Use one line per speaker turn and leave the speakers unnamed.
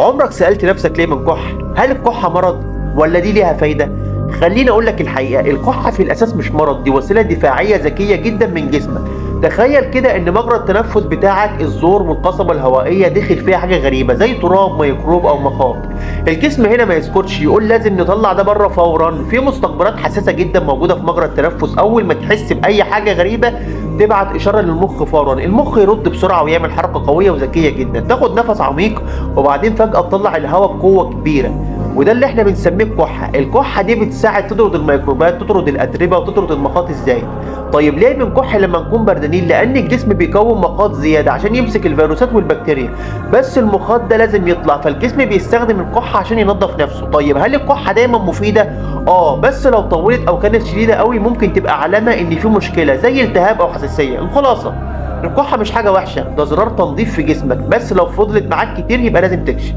عمرك سألت نفسك ليه بنكح؟ هل الكحة مرض ولا دي ليها فايدة؟ خليني اقول لك الحقيقة، الكحة في الاساس مش مرض، دي وسيلة دفاعية ذكية جدا من جسمك. تخيل كده ان مجرى التنفس بتاعك الزور والقصبة الهوائية دخل فيها حاجة غريبة زي تراب ميكروب او مخاط. الجسم هنا ما يسكتش، يقول لازم نطلع ده بره فورا. في مستقبلات حساسة جدا موجودة في مجرى التنفس، اول ما تحس باي حاجة غريبة تبعت اشاره للمخ فورا. المخ يرد بسرعه ويعمل حركه قويه وذكيه جدا، تاخد نفس عميق وبعدين فجاه تطلع الهواء بقوه كبيره، وده اللي احنا بنسميه الكحه. الكحه دي بتساعد تطرد الميكروبات، تطرد الاتربه وتطرد المخاط. ازاي؟ طيب ليه بنكح لما نكون بردانين؟ لان الجسم بيكون مخاط زياده عشان يمسك الفيروسات والبكتيريا، بس المخاط ده لازم يطلع، فالجسم بيستخدم الكحه عشان ينظف نفسه. طيب هل الكحه دايما مفيده؟ بس لو طولت او كانت شديده قوي ممكن تبقى علامه ان في مشكله زي التهاب او حساسيه. الخلاصه، الكحه مش حاجه وحشه، ده زرار تنظيف في جسمك، بس لو فضلت معاك كتير يبقى لازم تكشف.